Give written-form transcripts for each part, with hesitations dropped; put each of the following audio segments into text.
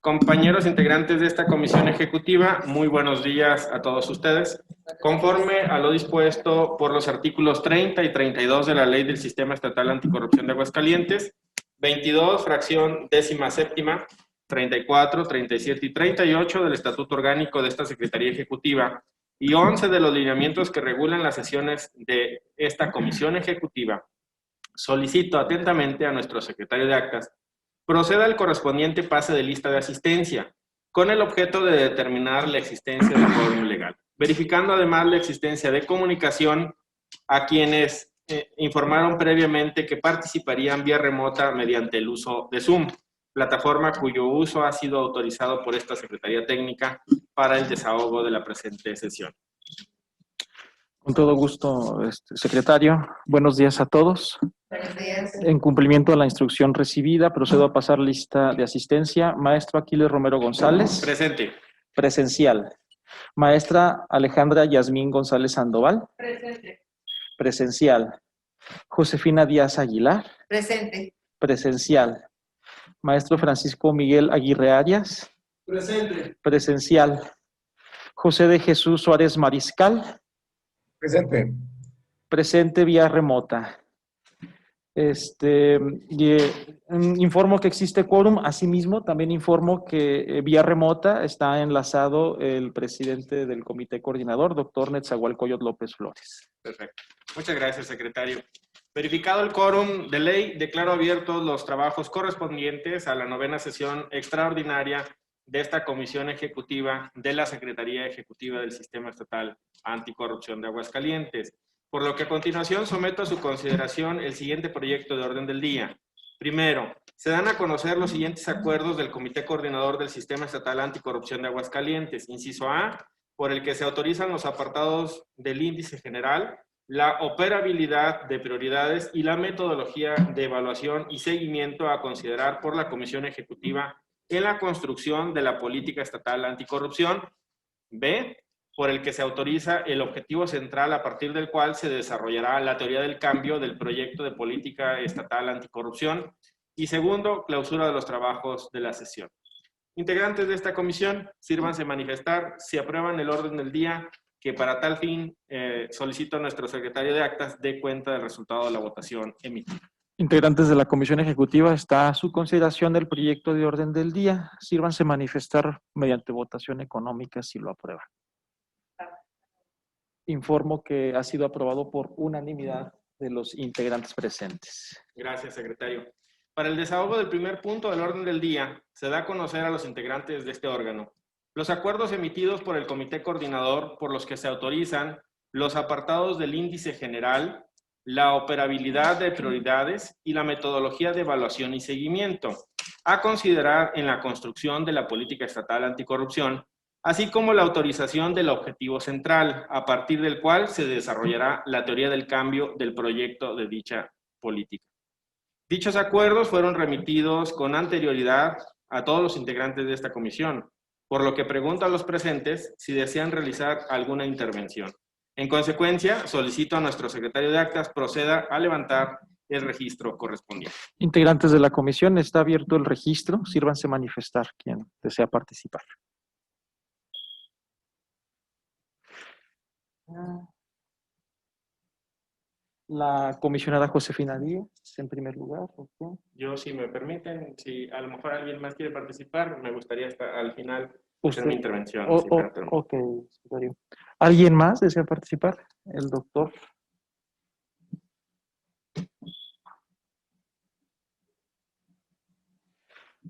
Compañeros integrantes de esta comisión ejecutiva, muy buenos días a todos ustedes. Conforme a lo dispuesto por los artículos 30 y 32 de la Ley del Sistema Estatal Anticorrupción de Aguascalientes, 22, fracción 17ª, 34, 37 y 38 del Estatuto Orgánico de esta Secretaría Ejecutiva y 11 de los lineamientos que regulan las sesiones de esta comisión ejecutiva, solicito atentamente a nuestro secretario de Actas proceda al correspondiente pase de lista de asistencia, con el objeto de determinar la existencia del quórum legal, verificando además la existencia de comunicación a quienes informaron previamente que participarían vía remota mediante el uso de Zoom, plataforma cuyo uso ha sido autorizado por esta Secretaría Técnica para el desahogo de la presente sesión. Con todo gusto, secretario. Buenos días a todos. Buenos días. En cumplimiento de la instrucción recibida, procedo a pasar lista de asistencia. Maestro Aquiles Romero González. Presente. Presencial. Maestra Alejandra Yasmín González Sandoval. Presente. Presencial. Josefina Díaz Aguilar. Presente. Presencial. Maestro Francisco Miguel Aguirre Arias. Presente. Presencial. José de Jesús Suárez Mariscal. Presente. Presente vía remota. Informo que existe quórum. Asimismo, también informo que vía remota está enlazado el presidente del comité coordinador, doctor Netzahualcóyotl López Flores. Perfecto. Muchas gracias, secretario. Verificado el quórum de ley, declaro abiertos los trabajos correspondientes a la 9ª sesión extraordinaria de esta Comisión Ejecutiva de la Secretaría Ejecutiva del Sistema Estatal Anticorrupción de Aguascalientes. Por lo que a continuación someto a su consideración el siguiente proyecto de orden del día. Primero, se dan a conocer los siguientes acuerdos del Comité Coordinador del Sistema Estatal Anticorrupción de Aguascalientes. Inciso A, por el que se autorizan los apartados del índice general, la operabilidad de prioridades y la metodología de evaluación y seguimiento a considerar por la Comisión Ejecutiva en la construcción de la política estatal anticorrupción. B, por el que se autoriza el objetivo central a partir del cual se desarrollará la teoría del cambio del proyecto de política estatal anticorrupción. Y segundo, clausura de los trabajos de la sesión. Integrantes de esta comisión, sírvanse manifestar si aprueban el orden del día, que para tal fin solicito a nuestro secretario de Actas dé cuenta del resultado de la votación emitida. Integrantes de la Comisión Ejecutiva, está a su consideración el proyecto de orden del día. Sírvanse manifestar mediante votación económica si lo aprueban. Informo que ha sido aprobado por unanimidad de los integrantes presentes. Gracias, secretario. Para el desahogo del primer punto del orden del día, se da a conocer a los integrantes de este órgano los acuerdos emitidos por el Comité Coordinador por los que se autorizan los apartados del índice general, la operabilidad de prioridades y la metodología de evaluación y seguimiento, a considerar en la construcción de la política estatal anticorrupción, así como la autorización del objetivo central, a partir del cual se desarrollará la teoría del cambio del proyecto de dicha política. Dichos acuerdos fueron remitidos con anterioridad a todos los integrantes de esta comisión, por lo que pregunto a los presentes si desean realizar alguna intervención. En consecuencia, solicito a nuestro secretario de Actas proceda a levantar el registro correspondiente. Integrantes de la comisión, está abierto el registro. Sírvanse manifestar quien desea participar. La comisionada Josefina Díaz, en primer lugar. ¿Okay? Yo, si me permiten, si a lo mejor alguien más quiere participar, me gustaría hasta al final hacer Usted, mi intervención. Ok, secretario. ¿Alguien más desea participar? El doctor.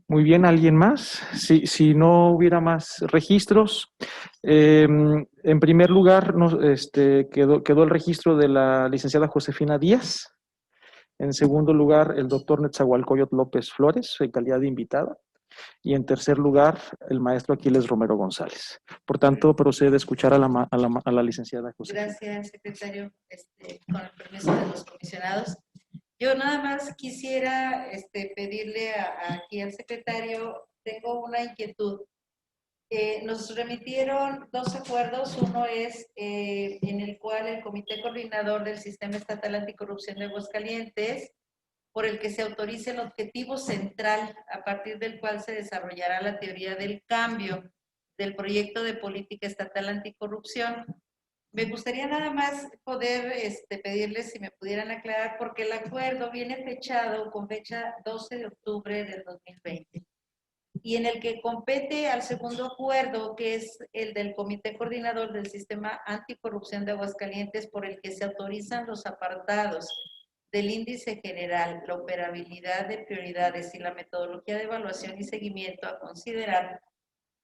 Muy bien, ¿alguien más? Si no hubiera más registros, en primer lugar quedó el registro de la licenciada Josefina Díaz. En segundo lugar, el doctor Netzahualcóyotl López Flores, en calidad de invitada. Y en tercer lugar, el maestro Aquiles Romero González. Por tanto, procede a escuchar a la licenciada Josefina. Gracias, secretario. Con el permiso de los comisionados. Yo nada más quisiera pedirle aquí al secretario, tengo una inquietud. Nos remitieron dos acuerdos. Uno es en el cual el Comité Coordinador del Sistema Estatal Anticorrupción de Aguascalientes por el que se autorice el objetivo central a partir del cual se desarrollará la teoría del cambio del proyecto de política estatal anticorrupción. Me gustaría nada más poder pedirles si me pudieran aclarar, porque el acuerdo viene fechado con fecha 12 de octubre del 2020, y en el que compete al segundo acuerdo, que es el del Comité Coordinador del Sistema Anticorrupción de Aguascalientes, por el que se autorizan los apartados del índice general, la operabilidad de prioridades y la metodología de evaluación y seguimiento a considerar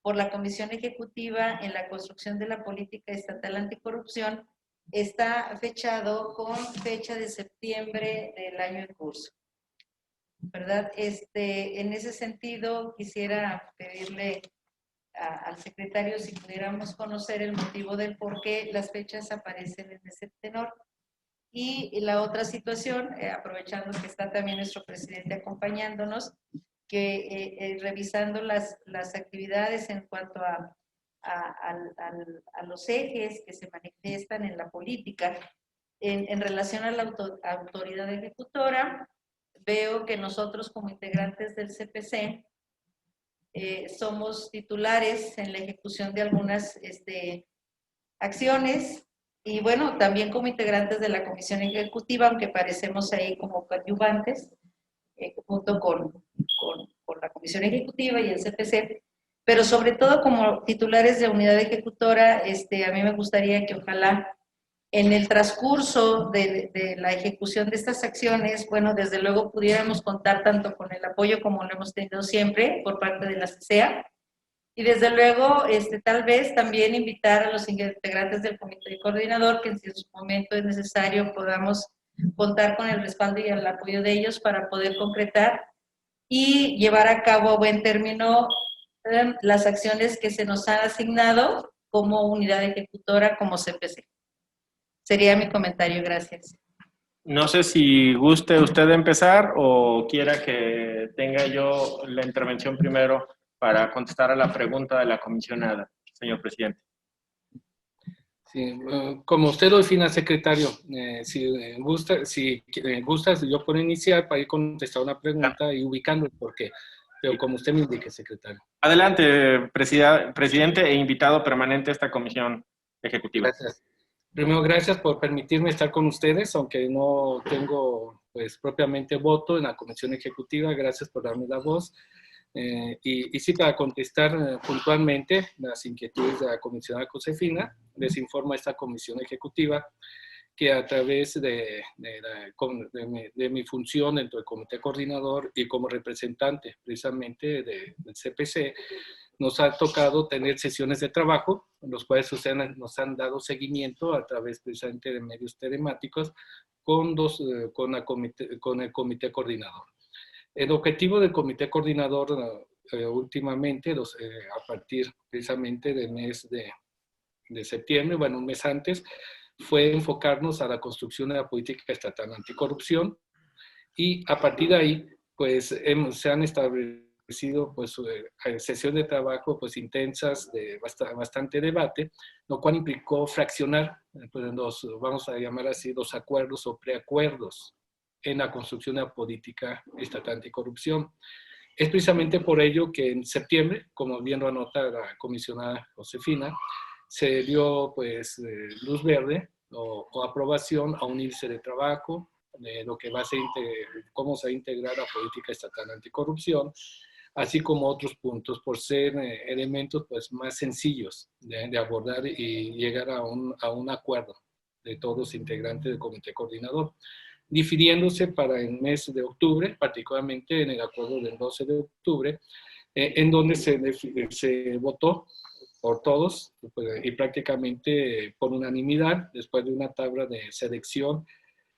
por la Comisión Ejecutiva en la construcción de la política estatal anticorrupción, está fechado con fecha de septiembre del año en curso, ¿verdad? En ese sentido, quisiera pedirle al secretario si pudiéramos conocer el motivo del por qué las fechas aparecen en ese tenor. Y la otra situación, aprovechando que está también nuestro presidente acompañándonos, que revisando las actividades en cuanto a los ejes que se manifiestan en la política, en relación a la autoridad ejecutora, veo que nosotros como integrantes del CPC somos titulares en la ejecución de algunas acciones, y bueno, también como integrantes de la Comisión Ejecutiva, aunque parecemos ahí como coadyuvantes, junto con la Comisión Ejecutiva y el CPC, pero sobre todo como titulares de unidad ejecutora. A mí me gustaría que ojalá en el transcurso de la ejecución de estas acciones, bueno, desde luego pudiéramos contar tanto con el apoyo como lo hemos tenido siempre por parte de la CCEA, y desde luego tal vez también invitar a los integrantes del comité coordinador que si en su momento es necesario podamos contar con el respaldo y el apoyo de ellos para poder concretar y llevar a cabo a buen término las acciones que se nos han asignado como unidad ejecutora, como CPC. Sería mi comentario, gracias. No sé si guste usted empezar o quiera que tenga yo la intervención primero para contestar a la pregunta de la comisionada, señor presidente. Sí, como usted lo defina, secretario, si gusta, yo puedo iniciar para ir contestar una pregunta y ubicando el porqué, pero como usted me indique, secretario. Adelante, presidente e invitado permanente a esta comisión ejecutiva. Gracias. Primero, gracias por permitirme estar con ustedes, aunque no tengo pues propiamente voto en la comisión ejecutiva. Gracias por darme la voz. Y sí, para contestar puntualmente las inquietudes de la comisionada Josefina, les informo a esta comisión ejecutiva que a través de mi función dentro del comité coordinador y como representante precisamente del CPC, nos ha tocado tener sesiones de trabajo, en los cuales ustedes nos han dado seguimiento a través precisamente de medios telemáticos con el comité coordinador. El objetivo del comité coordinador últimamente, a partir precisamente del mes de septiembre, bueno, un mes antes, fue enfocarnos a la construcción de la política estatal anticorrupción, y a partir de ahí, pues se han establecido pues, sesiones de trabajo pues, intensas, de bastante debate, lo cual implicó fraccionar, pues, vamos a llamar así, los acuerdos o preacuerdos en la construcción de la política estatal anticorrupción. Es precisamente por ello que en septiembre, como bien lo anota la comisionada Josefina, se dio pues luz verde o aprobación a un índice de trabajo de lo que va a ser cómo se va a integrar la política estatal anticorrupción, así como otros puntos por ser elementos pues más sencillos de abordar y llegar a un acuerdo de todos los integrantes del comité coordinador, difiriéndose para el mes de octubre, particularmente en el acuerdo del 12 de octubre, en donde se votó por todos y prácticamente por unanimidad, después de una tabla de selección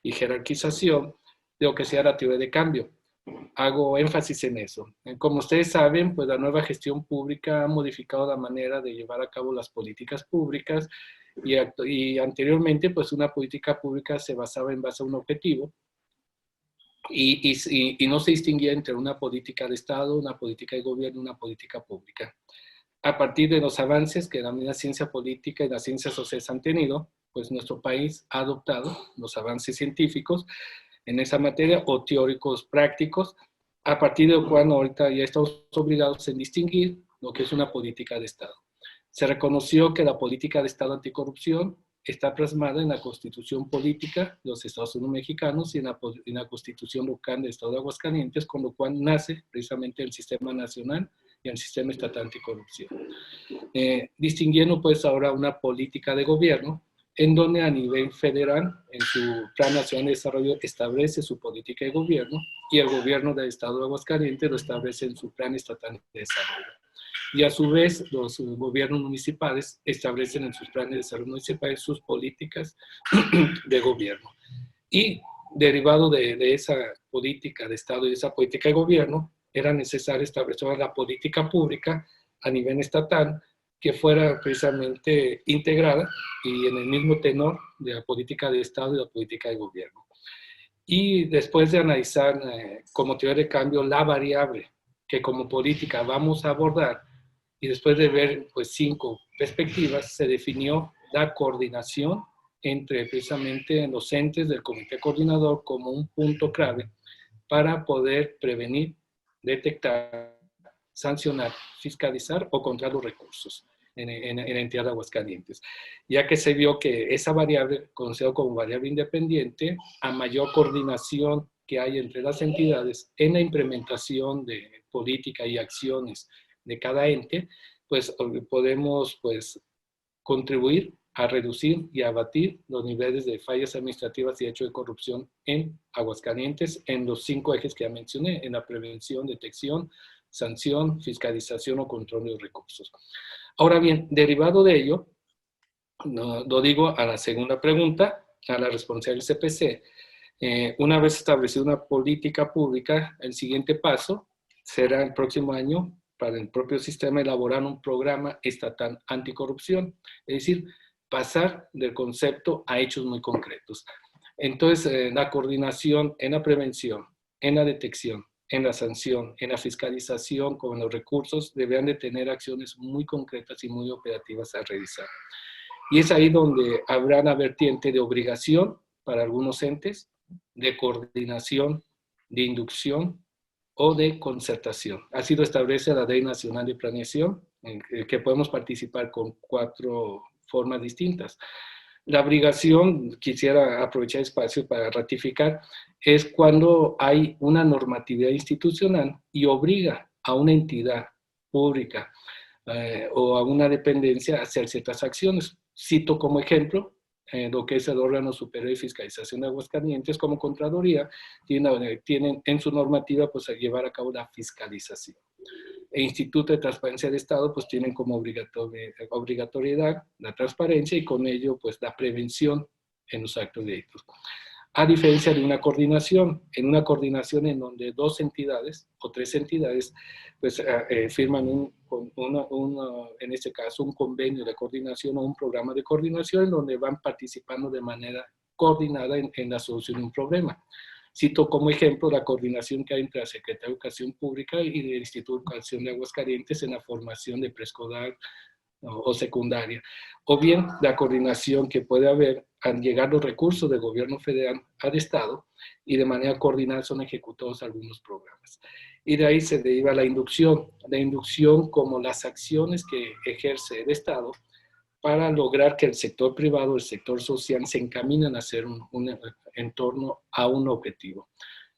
y jerarquización de lo que sea la teoría de cambio. Hago énfasis en eso. Como ustedes saben, pues la nueva gestión pública ha modificado la manera de llevar a cabo las políticas públicas y anteriormente, pues una política pública se basaba en base a un objetivo y no se distinguía entre una política de Estado, una política de gobierno, una política pública. A partir de los avances que la misma ciencia política y las ciencias sociales han tenido, pues nuestro país ha adoptado los avances científicos en esa materia o teóricos prácticos, a partir de cuando ahorita ya estamos obligados en distinguir lo que es una política de Estado. Se reconoció que la política de Estado anticorrupción está plasmada en la Constitución Política de los Estados Unidos Mexicanos y en la Constitución Local del Estado de Aguascalientes, con lo cual nace precisamente el Sistema Nacional y el Sistema Estatal Anticorrupción. Distinguiendo pues ahora una política de gobierno en donde a nivel federal, en su Plan Nacional de Desarrollo, establece su política de gobierno y el gobierno del Estado de Aguascalientes lo establece en su Plan Estatal de Desarrollo. Y a su vez, los gobiernos municipales establecen en sus planes de desarrollo municipales sus políticas de gobierno. Y derivado de esa política de Estado y de esa política de gobierno, era necesario establecer la política pública a nivel estatal que fuera precisamente integrada y en el mismo tenor de la política de Estado y la política de gobierno. Y después de analizar como teoría de cambio la variable que como política vamos a abordar, y después de ver pues 5 perspectivas, se definió la coordinación entre precisamente los entes del comité coordinador como un punto clave para poder prevenir, detectar, sancionar, fiscalizar o controlar los recursos en la entidad de Aguascalientes, ya que se vio que esa variable, conocida como variable independiente, a mayor coordinación que hay entre las entidades en la implementación de política y acciones de cada ente, pues podemos pues contribuir a reducir y abatir los niveles de fallas administrativas y hechos de corrupción en Aguascalientes en los 5 ejes que ya mencioné, en la prevención, detección, sanción, fiscalización o control de los recursos. Ahora bien, derivado de ello, lo digo a la segunda pregunta, a la responsabilidad del CPC. Una vez establecida una política pública, el siguiente paso será el próximo año para el propio sistema elaborar un programa estatal anticorrupción, es decir, pasar del concepto a hechos muy concretos. Entonces, la coordinación en la prevención, en la detección, en la sanción, en la fiscalización con los recursos, deberán de tener acciones muy concretas y muy operativas a realizar. Y es ahí donde habrá una vertiente de obligación para algunos entes, de coordinación, de inducción o de concertación. Así lo establece la Ley Nacional de Planeación, en que podemos participar con 4 formas distintas. La obligación, quisiera aprovechar el espacio para ratificar, es cuando hay una normatividad institucional y obliga a una entidad pública o a una dependencia a hacer ciertas acciones. Cito como ejemplo lo que es el órgano superior de fiscalización de Aguascalientes como Contraloría, tienen en su normativa pues a llevar a cabo la fiscalización. El Instituto de Transparencia del Estado pues tienen como obligatoriedad la transparencia y con ello pues la prevención en los actos delictivos. A diferencia de una coordinación, en donde 2 entidades o 3 entidades pues, firman en este caso un convenio de coordinación o un programa de coordinación en donde van participando de manera coordinada en la solución de un problema. Cito como ejemplo la coordinación que hay entre la Secretaría de Educación Pública y el Instituto de Educación de Aguascalientes en la formación de preescolar o secundaria, o bien la coordinación que puede haber al llegar los recursos del gobierno federal al Estado y de manera coordinada son ejecutados algunos programas. Y de ahí se deriva la inducción como las acciones que ejerce el Estado para lograr que el sector privado, el sector social se encaminen a hacer en torno a un objetivo.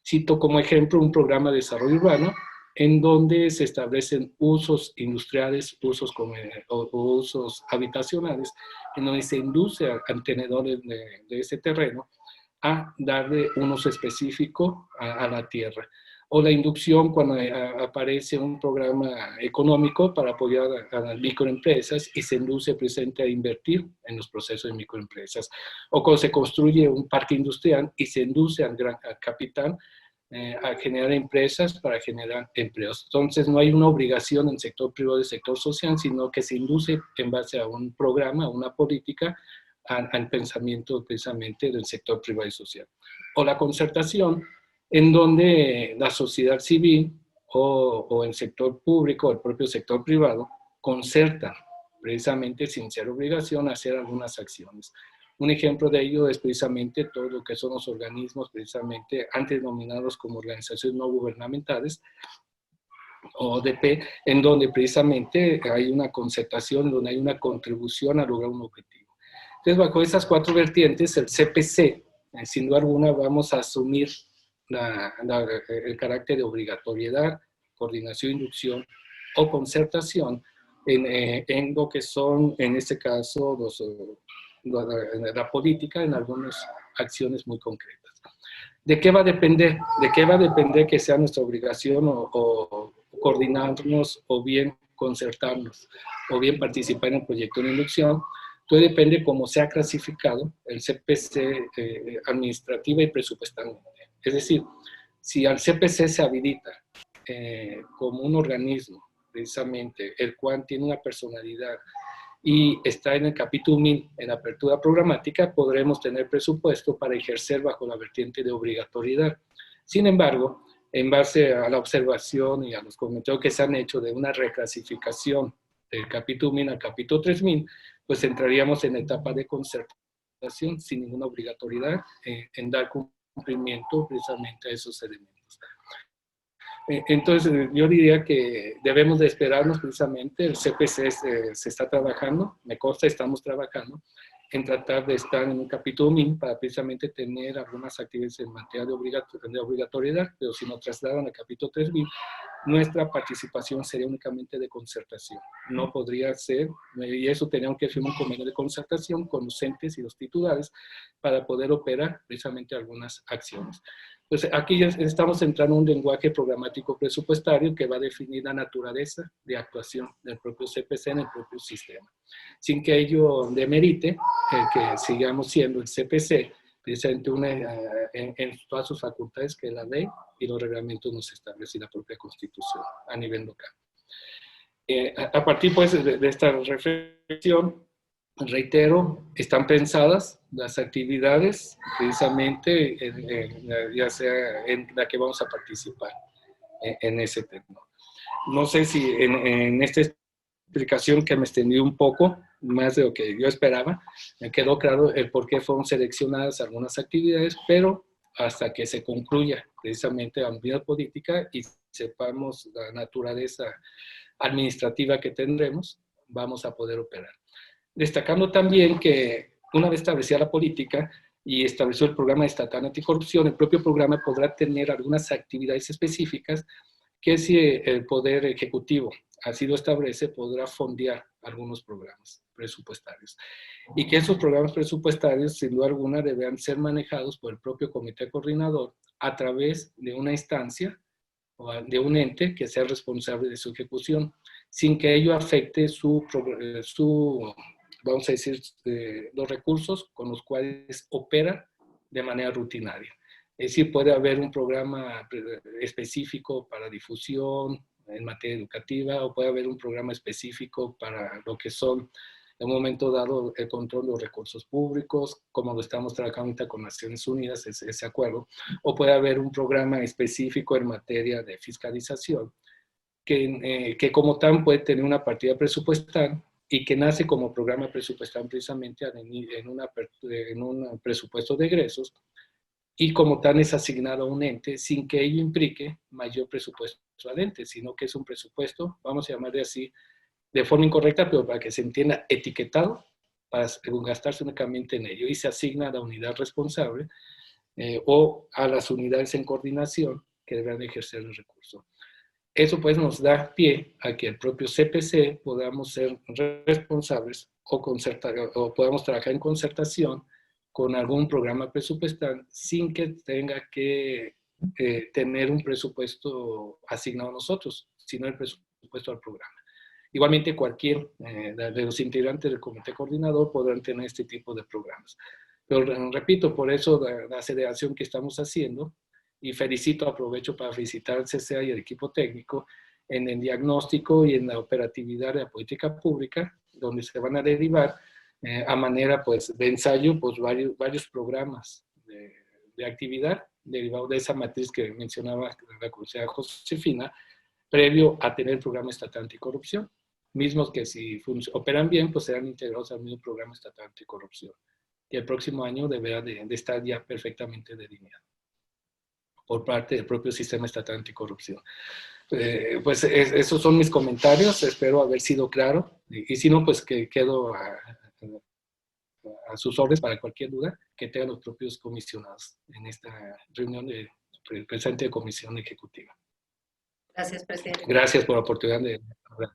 Cito como ejemplo un programa de desarrollo urbano en donde se establecen usos industriales, o usos habitacionales, en donde se induce a tenedores de ese terreno a darle un uso específico a la tierra. O la inducción cuando aparece un programa económico para apoyar a las microempresas y se induce presente a invertir en los procesos de microempresas. O cuando se construye un parque industrial y se induce al gran capital a generar empresas para generar empleos. Entonces no hay una obligación en el sector privado y el sector social, sino que se induce en base a un programa, a una política, al pensamiento precisamente del sector privado y social. O la concertación, en donde la sociedad civil o el sector público, el propio sector privado, concertan precisamente sin ser obligación a hacer algunas acciones. Un ejemplo de ello es precisamente todo lo que son los organismos precisamente antes denominados como organizaciones no gubernamentales, o ODP, en donde precisamente hay una concertación, donde hay una contribución a lograr un objetivo. Entonces, bajo esas 4 vertientes, el CPC, sin duda alguna, vamos a asumir el carácter de obligatoriedad, coordinación, inducción o concertación en lo que son, en este caso, la política en algunas acciones muy concretas. ¿De qué va a depender? ¿De qué va a depender que sea nuestra obligación o coordinarnos o bien concertarnos o bien participar en el proyecto de inducción? Todo depende cómo sea clasificado el CPC administrativa y presupuestalmente. Es decir, si al CPC se habilita como un organismo, precisamente, el cual tiene una personalidad y está en el capítulo 1000, en apertura programática, podremos tener presupuesto para ejercer bajo la vertiente de obligatoriedad. Sin embargo, en base a la observación y a los comentarios que se han hecho de una reclasificación del capítulo 1000 al capítulo 3000, pues entraríamos en etapa de concertación sin ninguna obligatoriedad en dar cumplimiento precisamente a esos elementos. Entonces, yo diría que debemos de esperarnos precisamente, el CPC se está trabajando, me consta, estamos trabajando en tratar de estar en un capítulo 1000 para precisamente tener algunas actividades en materia de obligatoriedad, pero si nos trasladan al capítulo 3000, nuestra participación sería únicamente de concertación. No podría ser, y eso teníamos que firmar un convenio de concertación con los entes y los titulares para poder operar precisamente algunas acciones. Pues aquí ya estamos entrando en un lenguaje programático presupuestario que va a definir la naturaleza de actuación del propio CPC en el propio sistema, sin que ello demerite que sigamos siendo el CPC precisamente en todas sus facultades que la ley y los reglamentos nos establecen, la propia Constitución a nivel local. A partir pues de esta reflexión, reitero, están pensadas las actividades precisamente ya sea en la que vamos a participar en ese tema. No sé si en esta explicación que me extendí un poco, más de lo que yo esperaba, me quedó claro el por qué fueron seleccionadas algunas actividades, pero hasta que se concluya precisamente la unidad política y sepamos la naturaleza administrativa que tendremos, vamos a poder operar. Destacando también que una vez establecida la política y estableció el programa estatal anticorrupción, el propio programa podrá tener algunas actividades específicas que si el Poder Ejecutivo así lo establece, podrá fondear algunos programas presupuestarios. Y que esos programas presupuestarios, sin duda alguna, deberán ser manejados por el propio comité coordinador a través de una instancia o de un ente que sea responsable de su ejecución, sin que ello afecte vamos a decir, los recursos con los cuales opera de manera rutinaria. Es decir, puede haber un programa específico para difusión en materia educativa o puede haber un programa específico para lo que son, en un momento dado, el control de los recursos públicos, como lo estamos trabajando ahorita con Naciones Unidas, ese acuerdo, o puede haber un programa específico en materia de fiscalización, que como tal puede tener una partida presupuestal y que nace como programa presupuestal precisamente en un presupuesto de egresos, y como tal es asignado a un ente sin que ello implique mayor presupuesto al ente, sino que es un presupuesto, vamos a llamarle así, de forma incorrecta, pero para que se entienda, etiquetado, para gastarse únicamente en ello, y se asigna a la unidad responsable o a las unidades en coordinación que deberán ejercer el recurso. Eso pues nos da pie a que el propio CPC podamos ser responsables o podamos trabajar en concertación con algún programa presupuestal sin que tenga que tener un presupuesto asignado a nosotros, sino el presupuesto al programa. Igualmente, cualquier de los integrantes del comité coordinador podrán tener este tipo de programas. Pero repito, por eso la aceleración que estamos haciendo, y aprovecho para felicitar al CCA y al equipo técnico en el diagnóstico y en la operatividad de la política pública, donde se van a derivar a manera pues, de ensayo pues, varios programas de actividad derivados de esa matriz que mencionaba la consejera Josefina, previo a tener el programa estatal anticorrupción, mismos que si operan bien, pues serán integrados al mismo programa estatal anticorrupción. que el próximo año deberá de estar ya perfectamente delineado por parte del propio Sistema Estatal Anticorrupción. Pues esos son mis comentarios, espero haber sido claro, y si no, pues que quedo a sus órdenes para cualquier duda que tengan los propios comisionados en esta reunión del presidente de Comisión Ejecutiva. Gracias, presidente. Gracias por la oportunidad de hablar.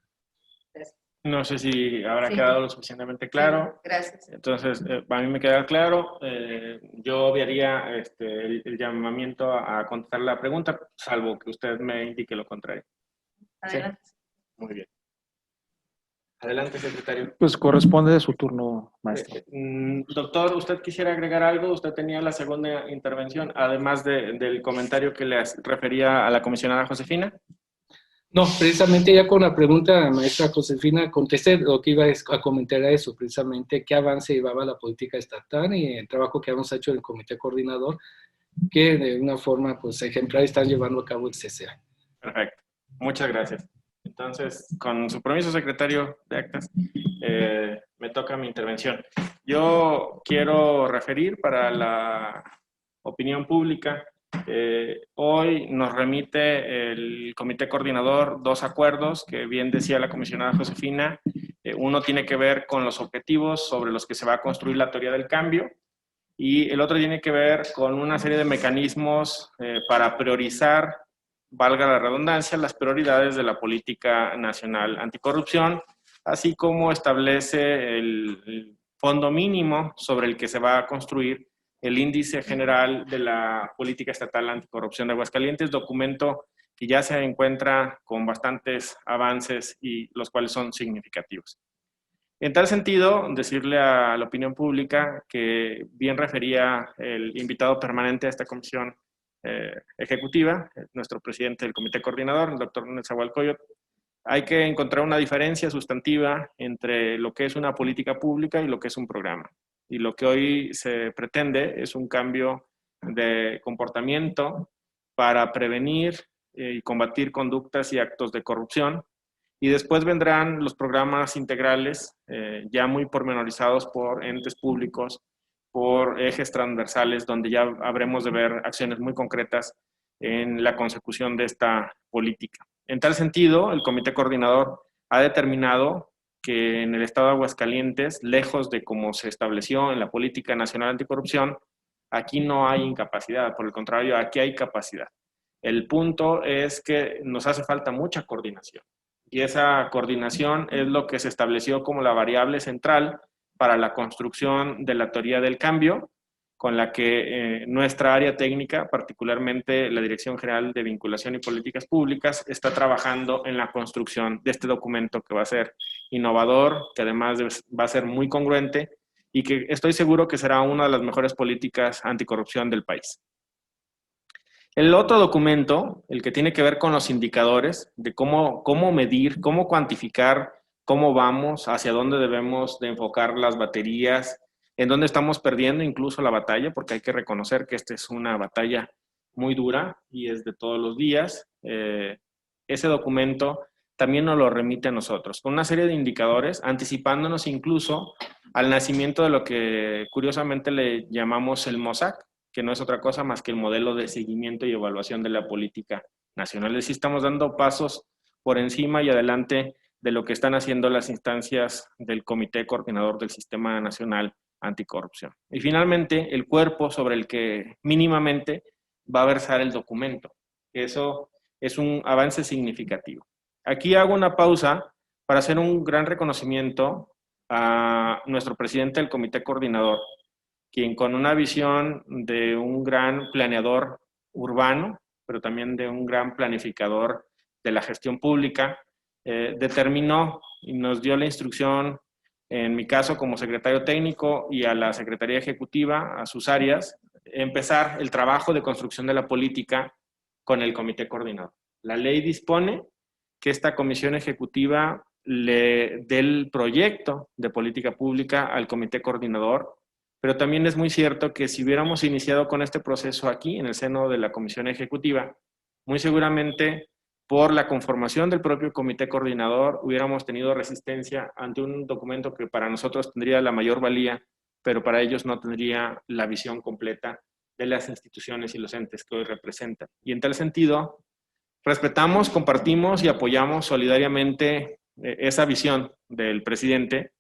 Gracias. No sé si habrá Sí. quedado lo suficientemente claro. Sí, gracias. Entonces, a mí me queda claro. Yo obviaría el llamamiento a contestar la pregunta, salvo que usted me indique lo contrario. Adelante. Muy bien. Adelante, secretario. Pues corresponde de su turno, maestro. Doctor, ¿usted quisiera agregar algo? Usted tenía la segunda intervención, además del comentario que le refería a la comisionada Josefina. No, precisamente ya con la pregunta, maestra Josefina, contesté lo que iba a comentar a eso, precisamente qué avance llevaba la política estatal y el trabajo que hemos hecho en el comité coordinador, que de una forma pues ejemplar están llevando a cabo el CCA. Perfecto, muchas gracias. Entonces, con su permiso, secretario de Actas, me toca mi intervención. Yo quiero referir para la opinión pública. Hoy nos remite el comité coordinador 2 acuerdos que bien decía la comisionada Josefina. Uno tiene que ver con los objetivos sobre los que se va a construir la teoría del cambio y el otro tiene que ver con una serie de mecanismos para priorizar, valga la redundancia, las prioridades de la política nacional anticorrupción, así como establece el fondo mínimo sobre el que se va a construir el índice general de la política estatal anticorrupción de Aguascalientes, documento que ya se encuentra con bastantes avances y los cuales son significativos. En tal sentido, decirle a la opinión pública que bien refería el invitado permanente a esta comisión ejecutiva, nuestro presidente del comité coordinador, el doctor Nezahualcóyotl, hay que encontrar una diferencia sustantiva entre lo que es una política pública y lo que es un programa. Y lo que hoy se pretende es un cambio de comportamiento para prevenir y combatir conductas y actos de corrupción. Y después vendrán los programas integrales, ya muy pormenorizados por entes públicos, por ejes transversales, donde ya habremos de ver acciones muy concretas en la consecución de esta política. En tal sentido, el comité coordinador ha determinado que en el estado de Aguascalientes, lejos de como se estableció en la política nacional anticorrupción, aquí no hay incapacidad, por el contrario, aquí hay capacidad. El punto es que nos hace falta mucha coordinación. Y esa coordinación es lo que se estableció como la variable central para la construcción de la teoría del cambio, con la que nuestra área técnica, particularmente la Dirección General de Vinculación y Políticas Públicas, está trabajando en la construcción de este documento que va a ser innovador, que además va a ser muy congruente y que estoy seguro que será una de las mejores políticas anticorrupción del país. El otro documento, el que tiene que ver con los indicadores de cómo medir, cómo cuantificar, cómo vamos, hacia dónde debemos de enfocar las baterías, en dónde estamos perdiendo incluso la batalla, porque hay que reconocer que esta es una batalla muy dura y es de todos los días. Ese documento también nos lo remite a nosotros, con una serie de indicadores, anticipándonos incluso al nacimiento de lo que curiosamente le llamamos el MOSAC, que no es otra cosa más que el modelo de seguimiento y evaluación de la política nacional. Es decir, estamos dando pasos por encima y adelante de lo que están haciendo las instancias del Comité Coordinador del Sistema Nacional Anticorrupción. Y finalmente, el cuerpo sobre el que mínimamente va a versar el documento. Eso es un avance significativo. Aquí hago una pausa para hacer un gran reconocimiento a nuestro presidente del Comité Coordinador, quien con una visión de un gran planeador urbano, pero también de un gran planificador de la gestión pública, determinó y nos dio la instrucción, en mi caso como secretario técnico y a la Secretaría Ejecutiva, a sus áreas, empezar el trabajo de construcción de la política con el Comité Coordinador. La ley dispone que esta Comisión Ejecutiva le dé el proyecto de política pública al Comité Coordinador, pero también es muy cierto que si hubiéramos iniciado con este proceso aquí, en el seno de la Comisión Ejecutiva, muy seguramente por la conformación del propio Comité Coordinador hubiéramos tenido resistencia ante un documento que para nosotros tendría la mayor valía pero para ellos no tendría la visión completa de las instituciones y los entes que hoy representan. Y en tal sentido, respetamos, compartimos y apoyamos solidariamente esa visión del presidente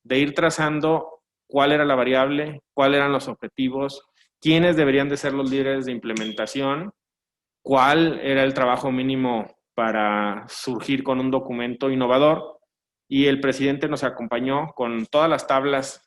de ir trazando cuál era la variable, cuáles eran los objetivos, quiénes deberían de ser los líderes de implementación, cuál era el trabajo mínimo para surgir con un documento innovador, y el presidente nos acompañó con todas las tablas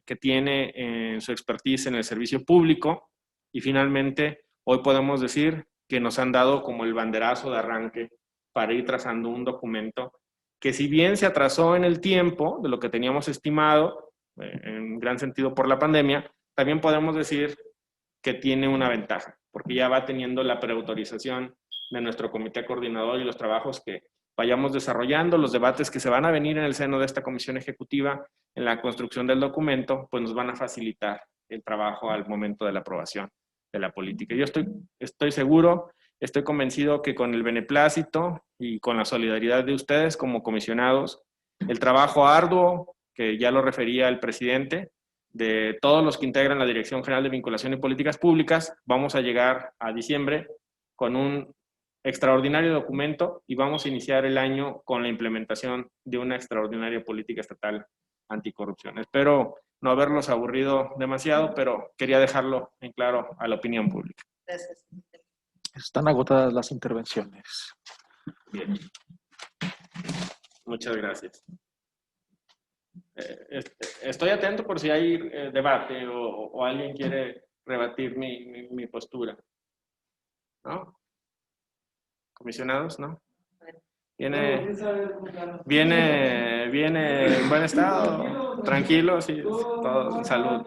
que tiene en su expertise en el servicio público, y finalmente hoy podemos decir que nos han dado como el banderazo de arranque para ir trazando un documento que, si bien se atrasó en el tiempo de lo que teníamos estimado, en gran sentido por la pandemia, también podemos decir que tiene una ventaja, porque ya va teniendo la preautorización de nuestro comité coordinador y los trabajos que vayamos desarrollando, los debates que se van a venir en el seno de esta comisión ejecutiva en la construcción del documento, pues nos van a facilitar el trabajo al momento de la aprobación de la política. Yo estoy seguro, estoy convencido que con el beneplácito y con la solidaridad de ustedes como comisionados, el trabajo arduo, que ya lo refería el presidente, de todos los que integran la Dirección General de Vinculación y Políticas Públicas, vamos a llegar a diciembre con un extraordinario documento y vamos a iniciar el año con la implementación de una extraordinaria política estatal anticorrupción. Espero no haberlos aburrido demasiado, pero quería dejarlo en claro a la opinión pública. Gracias. Están agotadas las intervenciones. Bien. Muchas gracias. Estoy atento por si hay debate o alguien quiere rebatir mi postura. ¿No? Comisionados, ¿no? Viene en buen estado, tranquilo, sí, todo en salud.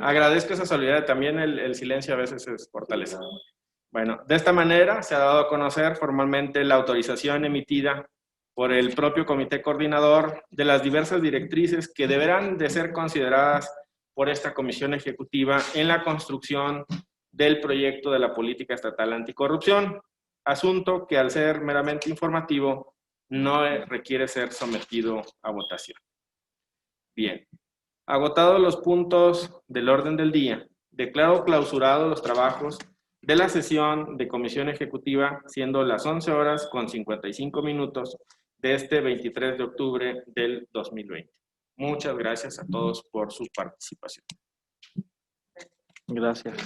Agradezco esa solidaridad, también el silencio a veces es fortaleza. Bueno, de esta manera se ha dado a conocer formalmente la autorización emitida por el propio comité coordinador de las diversas directrices que deberán de ser consideradas por esta comisión ejecutiva en la construcción del proyecto de la política estatal anticorrupción, asunto que, al ser meramente informativo, no requiere ser sometido a votación. Bien, agotados los puntos del orden del día, declaro clausurados los trabajos de la sesión de comisión ejecutiva, siendo las 11:55 de este 23 de octubre del 2020. Muchas gracias a todos por su participación. Gracias.